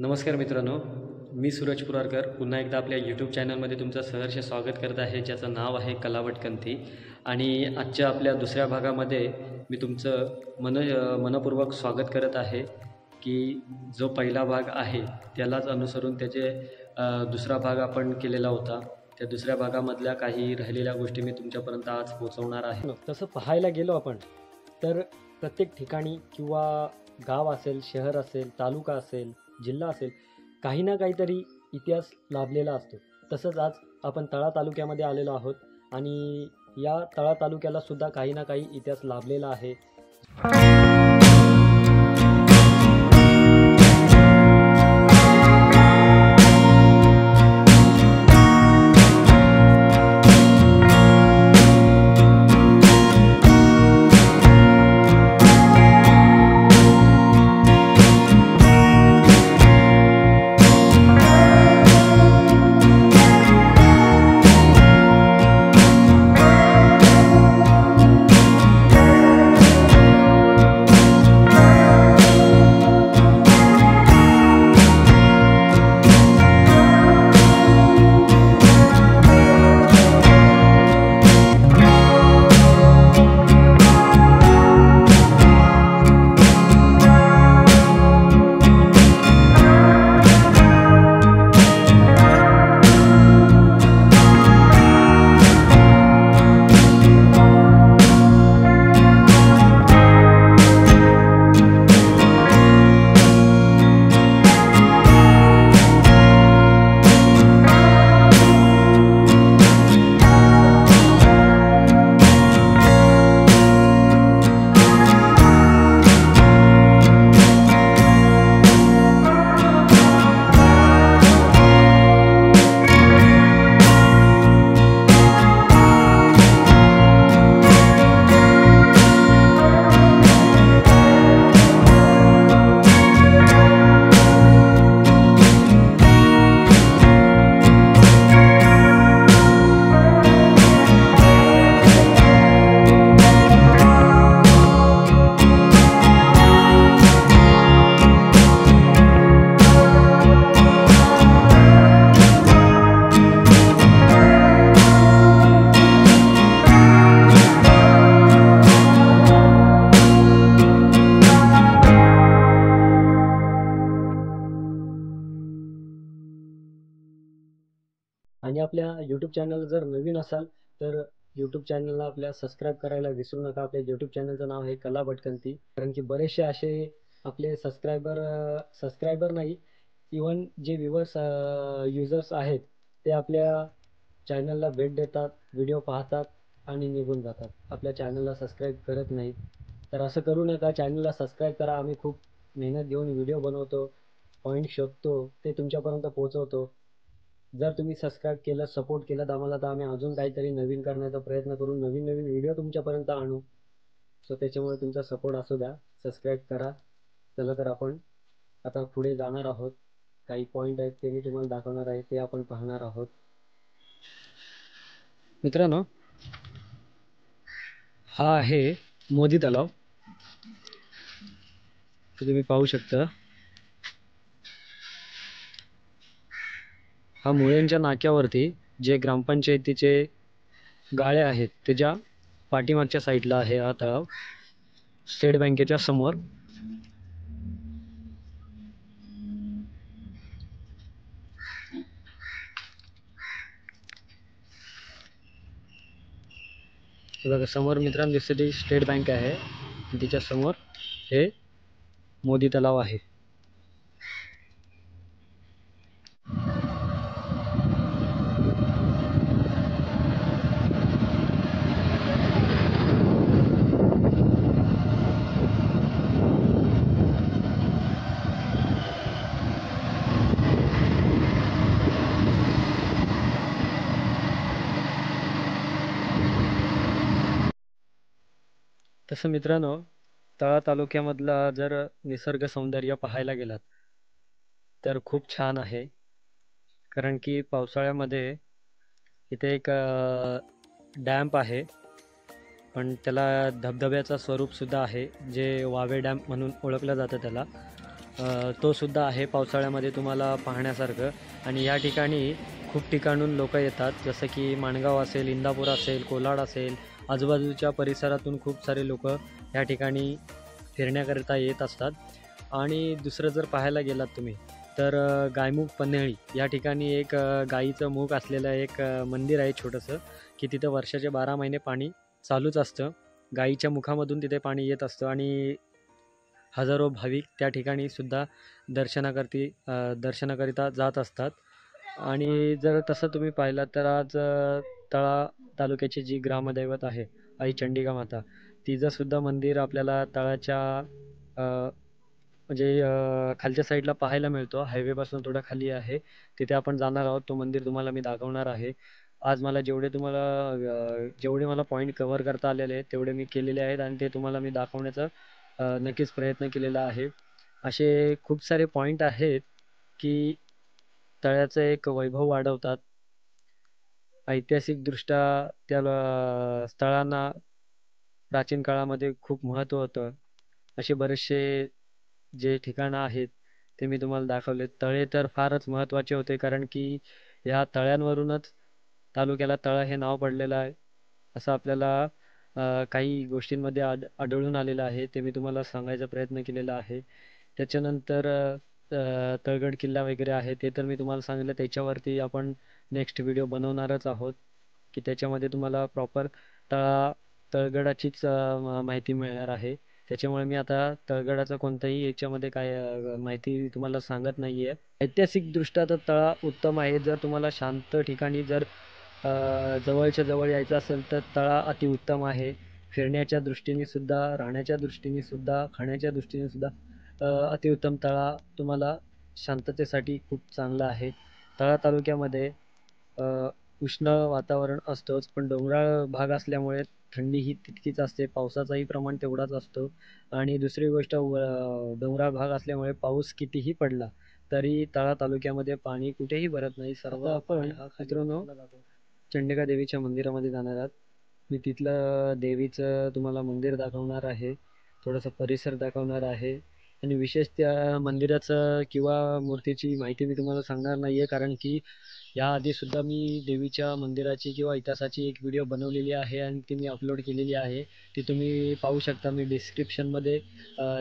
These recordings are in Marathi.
नमस्कार मित्रांनो, मी सूरज पुरारकर पुन्हा एकदा आपल्या यूट्यूब चॅनलमध्ये तुमचं सहर्ष स्वागत करत आहे, ज्याचं नाव आहे कलावटकंती. आणि आजच्या आपल्या दुसऱ्या भागामध्ये मी तुमचं मनपूर्वक स्वागत करत आहे की जो पहिला भाग आहे त्यालाच अनुसरून त्याचे दुसरा भाग आपण केलेला होता. त्या दुसऱ्या भागामधल्या काही राहिलेल्या गोष्टी मी तुमच्यापर्यंत आज पोहोचवणार आहे. तसं पाहायला गेलो आपण तर प्रत्येक ठिकाणी किंवा गाव असेल, शहर असेल, तालुका असेल, जिल्हा असेल, काही ना काहीतरी इतिहास लाभलेला असतो. तसंच आज आपण तळा तालुक्यामध्ये आलेलो आहोत आणि या तळा तालुक्याला सुद्धा काही ना काही इतिहास लाभलेला आहे. आणि आपल्या यूट्यूब चॅनल जर नवीन असाल तर यूट्यूब चॅनलला आपल्या सबस्क्राईब करायला विसरू नका. आपल्या यूट्यूब चॅनलचं नाव आहे कलावटकंती. कारण की बरेचसे असे आपले सबस्क्रायबर नाही, इवन जे युजर्स आहेत ते आपल्या चॅनलला भेट देतात, व्हिडिओ पाहतात आणि निघून जातात, आपल्या चॅनलला सबस्क्राईब करत नाहीत. तर असं करू नका, चॅनलला सबस्क्राईब करा. आम्ही खूप मेहनत घेऊन व्हिडिओ बनवतो, पॉईंट शोधतो, ते तुमच्यापर्यंत पोहोचवतो. जर तुम्ही सबस्क्राईब केलं, सपोर्ट केलं आम्हाला, तर आम्ही अजून काहीतरी नवीन करण्याचा प्रयत्न करू, नवीन नवीन व्हिडिओ तुमच्यापर्यंत आणू. सो त्याच्यामुळे तुमचा सपोर्ट असू द्या, सबस्क्राईब करा. चला तर आपण आता पुढे जाणार आहोत. काही पॉईंट आहेत ते मी तुम्हाला दाखवणार आहे, ते आपण पाहणार आहोत. मित्रांनो, हा आहे मोदी तलाव. तुम्ही पाहू शकता, हा मुळ्यांच्या नाक्यावरती जे ग्रामपंचायतीचे गाळे आहेत त्याच्या पाठीमागच्या साईडला आहे हा तलाव, स्टेट बँकेच्या समोर. बघा समोर मित्रांनो दिसते ती स्टेट बँक आहे, तिच्या समोर हे मोदी तलाव आहे. तसं मित्रांनो, तळा तालुक्यामधला जर निसर्ग सौंदर्य पाहायला गेलात तर खूप छान आहे. कारण की पावसाळ्यामध्ये इथे एक डॅम्प आहे, पण त्याला धबधब्याचा स्वरूप सुद्धा आहे, जे वावे डॅम्प म्हणून ओळखलं जातं त्याला. तो सुद्धा आहे पावसाळ्यामध्ये तुम्हाला पाहण्यासारखं. आणि या ठिकाणी खूप ठिकाणून लोक येतात, जसं की माणगाव असेल, इंदापूर असेल, कोलाड असेल, आजूबाजूच्या परिसरातून खूप सारे लोक या ठिकाणी फिरण्याकरिता येत असतात. आणि दुसरं जर पाहायला गेलात तुम्ही तर गायमुख पन्हेळी या ठिकाणी एक गाईचं मुख असलेलं एक मंदिर आहे छोटंसं, की तिथं वर्षाचे 12 महिने पाणी चालूच असतं. गाईच्या मुखामधून तिथे पाणी येत असतं आणि हजारो भाविक त्या ठिकाणी सुद्धा दर्शनाकरिता जात असतात. आणि जर तसं तुम्ही पाहिलात तर आज तळा तालुक्याची जी ग्रामदैवत आहे आई चंडिका माता, तिचं सुद्धा मंदिर आपल्याला तळाच्या म्हणजे खालच्या साईडला पाहायला मिळतो. हायवेपासून थोडं खाली आहे. तिथे आपण जाणार आहोत. तो मंदिर तुम्हाला मी दाखवणार आहे. आज मला जेवढे मला पॉईंट कव्हर करता आलेले आहेत तेवढे मी केलेले आहेत आणि ते तुम्हाला मी दाखवण्याचा नक्कीच प्रयत्न केलेला आहे. असे खूप सारे पॉईंट आहेत की तळ्याचं एक वैभव वाढवतात. ऐतिहासिकदृष्ट्या त्या स्थळांना प्राचीन काळामध्ये खूप महत्त्व होतं. असे बरेचसे जे ठिकाणं आहेत ते मी तुम्हाला दाखवले. तळे तर फारच महत्त्वाचे होते, कारण की या तळ्यांवरूनच तालुक्याला तळा हे नाव पडलेलं आहे, असं आपल्याला काही गोष्टींमध्ये आढळून आलेलं आहे. ते मी तुम्हाला सांगायचा प्रयत्न केलेला आहे. त्याच्यानंतर तळगड किल्ला वगैरे आहे, ते तर मी तुम्हाला सांगितलं. त्याच्यावरती आपण नेक्स्ट व्हिडिओ बनवणारच आहोत, की त्याच्यामध्ये तुम्हाला प्रॉपर तळगडाचीच माहिती मिळणार आहे. त्याच्यामुळे मी आता तळगडाचं कोणत्याही याच्यामध्ये काय माहिती तुम्हाला सांगत नाही आहे. ऐतिहासिकदृष्ट्या तर तळा उत्तम आहे. जर तुम्हाला शांत ठिकाणी जर जवळच्या जवळ यायचं असेल तर तळा अतिउत्तम आहे. फिरण्याच्या दृष्टीने सुद्धा, राहण्याच्या दृष्टीने सुद्धा, खाण्याच्या दृष्टीने सुद्धा अतिउत्तम तळा तुम्हाला शांततेसाठी खूप चांगला आहे. तळा तालुक्यामध्ये अ, उष्ण वातावरण असतंच, पण डोंगराळ भाग असल्यामुळे थंडी ही तितकीच असते. पावसाचाही प्रमाण तेवढाच असतो. आणि दुसरी गोष्ट डोंगराळ भाग असल्यामुळे पाऊस कितीही पडला तरी तळा तालुक्यामध्ये पाणी कुठेही भरत नाही. सर्व आपण मित्रांनो चंडिका देवीच्या मंदिरामध्ये जाणार आहात. मी तिथलं देवीचं तुम्हाला मंदिर दाखवणार आहे, थोडासा परिसर दाखवणार आहे. आणि विशेष त्या मंदिराचं किंवा मूर्तीची माहिती मी तुम्हाला सांगणार नाही आहे, कारण की याआधीसुद्धा मी देवीच्या मंदिराची किंवा इतिहासाची एक व्हिडिओ बनवलेली आहे आणि ती मी अपलोड केलेली आहे. ती तुम्ही पाहू शकता. मी डिस्क्रिप्शनमध्ये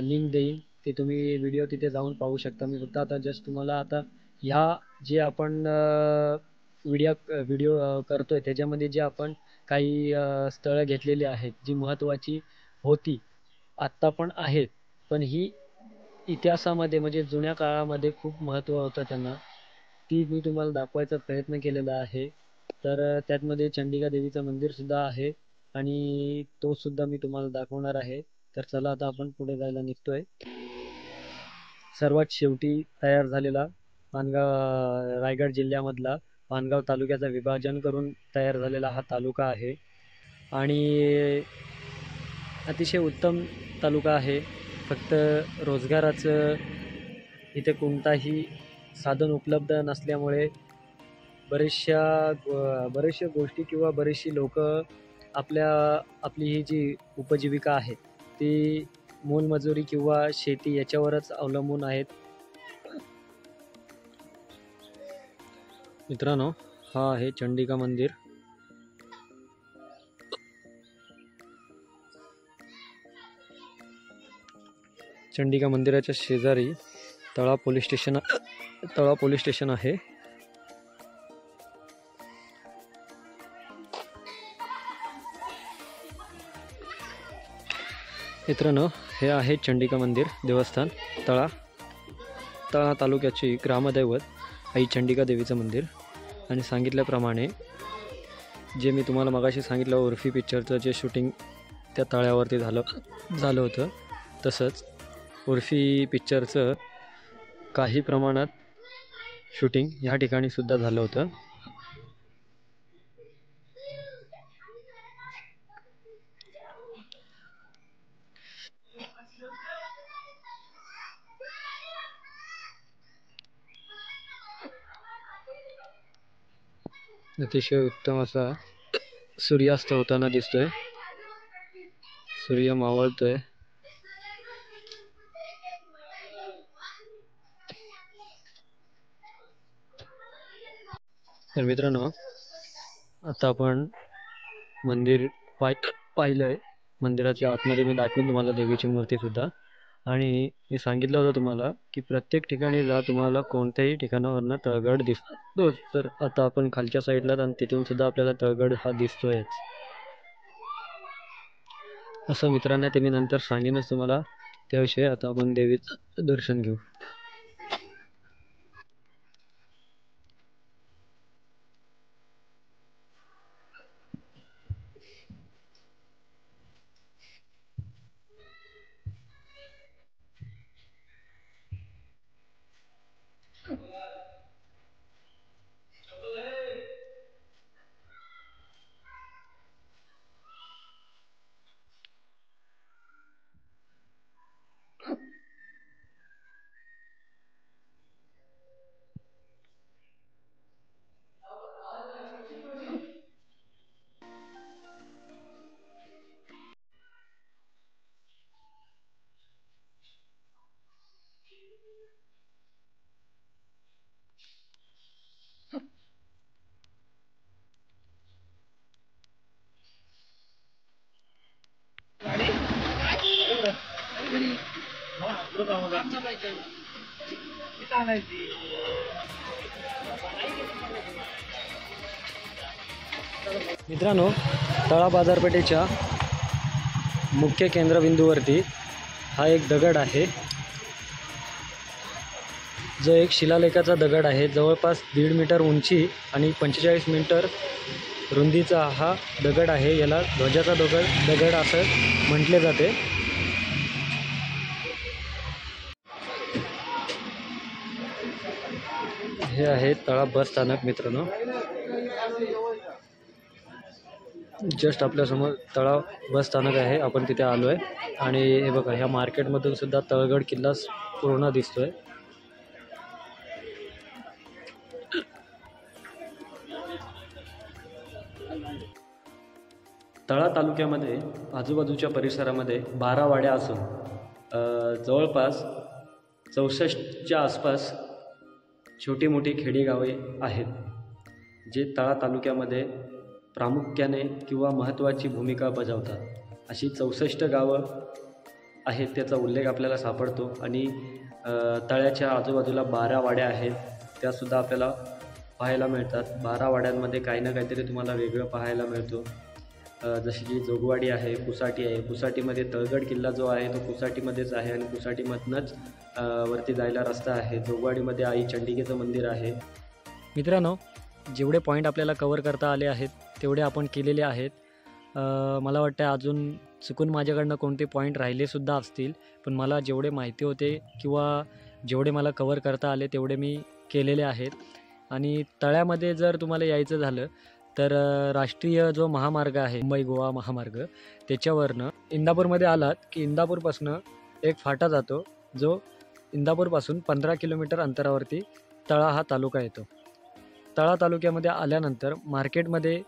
लिंक देईन, ती तुम्ही व्हिडिओ तिथे जाऊन पाहू शकता. मी फक्त आता जस्ट तुम्हाला आता ह्या जे आपण व्हिडिओ करतोय त्याच्यामध्ये जे आपण काही स्थळं घेतलेली आहेत जी महत्त्वाची होती, आत्ता पण आहेत, पण ही इतिहासामध्ये म्हणजे जुन्या काळामध्ये खूप महत्त्व होतं त्यांना, ती मी तुम्हाला दाखवायचा प्रयत्न केलेला आहे. तर त्यातमध्ये चंडिका देवीचं मंदिरसुद्धा आहे आणि तो सुद्धा मी तुम्हाला दाखवणार आहे. तर चला आता आपण पुढे जायला निघतोय. सर्वात शेवटी तयार झालेला रायगड जिल्ह्यामधला माणगाव तालुक्याचं विभाजन करून तयार झालेला हा तालुका आहे आणि अतिशय उत्तम तालुका आहे. फक्त रोजगाराचं इथे कोणताही साधन उपलब्ध नसल्यामुळे बऱ्याचशा गोष्टी किंवा बरीचशी लोक आपली ही जी उपजीविका आहे ती मोलमजुरी किंवा शेती याच्यावरच अवलंबून आहेत. मित्रांनो, हा आहे चंडिका मंदिर. चंडिका मंदिराच्या शेजारी तळा पोलीस स्टेशन आहे. मित्रांनो, हे आहे चंडिका मंदिर देवस्थान, तळा तालुक्याची ग्रामदैवत आई चंडिका देवीचं मंदिर. आणि सांगितल्याप्रमाणे जे मी तुम्हाला मगाशी सांगितलं उर्फी पिक्चरचं जे शूटिंग त्या तळ्यावरती झालं होतं, तसंच उर्फी पिक्चरचं काही प्रमाणात शूटिंग ह्या ठिकाणी सुद्धा झालं होतं. अतिशय उत्तम असा सूर्यास्त होताना दिसतोय. सूर्य मावळतोय. तर मित्रांनो, आता आपण मंदिर पाहिलं आहे. मंदिराच्या आतमध्ये मी दाखवेन तुम्हाला देवीची मूर्ती सुद्धा. आणि मी सांगितलं होतं तुम्हाला की प्रत्येक ठिकाणी जा, तुम्हाला कोणत्याही ठिकाणावरनं तळगड दिसतो. तर आता आपण खालच्या साईडला आणि तिथून सुद्धा आपल्याला तळगड हा दिसतोयच. असं मित्रांनो ते मी नंतर सांगेनच तुम्हाला त्याविषयी. आता आपण देवीचं दर्शन घेऊ. मित्रांनो, तळा बाजारपेठेच्या मुख्य केंद्रबिंदूवरती हा एक दगड आहे, जो एक शिलालेखाचा दगड आहे. जवळपास 1.5 मीटर उंची आणि 45 मीटर रुंदीचा हा दगड आहे. याला ध्वजाचा दगड असं म्हटले जाते. हे आहे तळा बस स्थानक मित्रांनो. जस्ट आपल्यासमोर तळा बस स्थानक आहे, आपण तिथे आलो आहे. आणि हे बघा, ह्या मार्केटमधून सुद्धा तळगड किल्ला पूर्ण दिसतोय. तळा तालुक्यामध्ये आजूबाजूच्या परिसरामध्ये 12 वाड्या असून जवळपास 64च्या आसपास छोटी मोठी खेडेगावे आहेत, जे तळा तालुक्यामध्ये प्रामुख्याने किंवा महत्त्वाची भूमिका बजावतात. अशी 64 गावं आहेत, त्याचा उल्लेख आपल्याला सापडतो. आणि तळ्याच्या आजूबाजूला 12 वाड्या आहेत, त्यासुद्धा आपल्याला पाहायला मिळतात. 12 वाड्यांमध्ये काही ना काहीतरी तुम्हाला वेगळं पाहायला मिळतो. जशी की जोगवाडी आहे, पुसाटी आहे. पुसाटीमध्ये तळगड किल्ला जो आहे तो पुसाटीमध्येच आहे आणि पुसाटीमधनंच वरती जायला रस्ता आहे. जोगवाडीमध्ये आई चंडिकेचं मंदिर आहे. मित्रांनो, जेवढे पॉईंट आपल्याला कवर करता आले आहेत तेवढे आपण केलेले आहेत. मला वाटतं अजून चुकून माझ्याकडनं कोणते पॉईंट राहिलेसुद्धा असतील, पण मला जेवढे माहिती होते किंवा जेवढे मला कवर करता आले तेवढे मी केलेले आहेत. आणि तळ्यामध्ये जर तुम्हाला यायचं झालं तर राष्ट्रीय जो महामार्ग आहे, मुंबई गोवा महामार्ग, त्याच्यावरनं इंदापूरमध्ये आलात की इंदापूरपासून एक फाटा जातो, जो इंदापूरपासून 15 किलोमीटर अंतरावरती तळा हा तालुका येतो. तळा तालुक्यामध्ये आल्यानंतर मार्केटमध्ये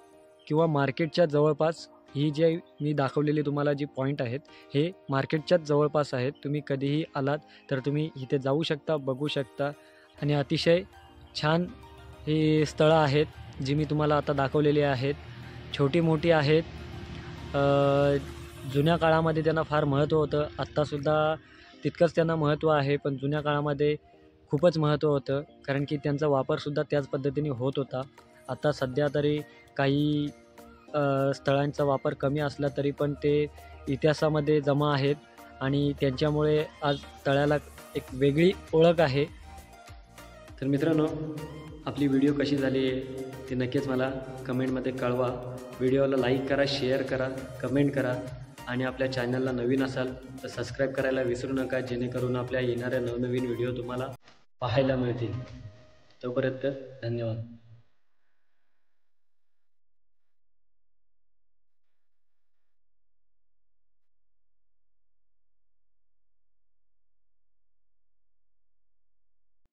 किंवा मार्केटच्या जवळपास ही जे मी दाखवलेली तुम्हाला जी पॉईंट आहेत, हे मार्केटच्याच जवळपास आहेत. तुम्ही कधीही आलात तर तुम्ही इथे जाऊ शकता, बघू शकता. आणि अतिशय छान ही स्थळं आहेत जी मी तुम्हाला आता दाखवलेली आहेत. छोटी मोठी आहेत. जुन्या काळामध्ये त्यांना फार महत्त्व होतं, आत्तासुद्धा तितकंच त्यांना महत्त्व आहे, पण जुन्या काळामध्ये खूपच महत्त्व होतं, कारण की त्यांचा वापरसुद्धा त्याच पद्धतीने होत होता. आता सध्या तरी काही स्थळांचा वापर कमी असला तरी पण ते इतिहासामध्ये जमा आहेत आणि त्यांच्यामुळे आज तळ्याला एक वेगळी ओळख आहे. तर मित्रांनो, आपली व्हिडिओ कशी झाली आहे ते नक्कीच मला कमेंटमध्ये कळवा. व्हिडिओला लाईक करा, शेअर करा, कमेंट करा. आणि आपल्या चॅनलला नवीन असाल तर सबस्क्राईब करायला विसरू नका, जेणेकरून आपल्या येणाऱ्या नवनवीन व्हिडिओ तुम्हाला पाहायला मिळतील. तोपर्यंत धन्यवाद.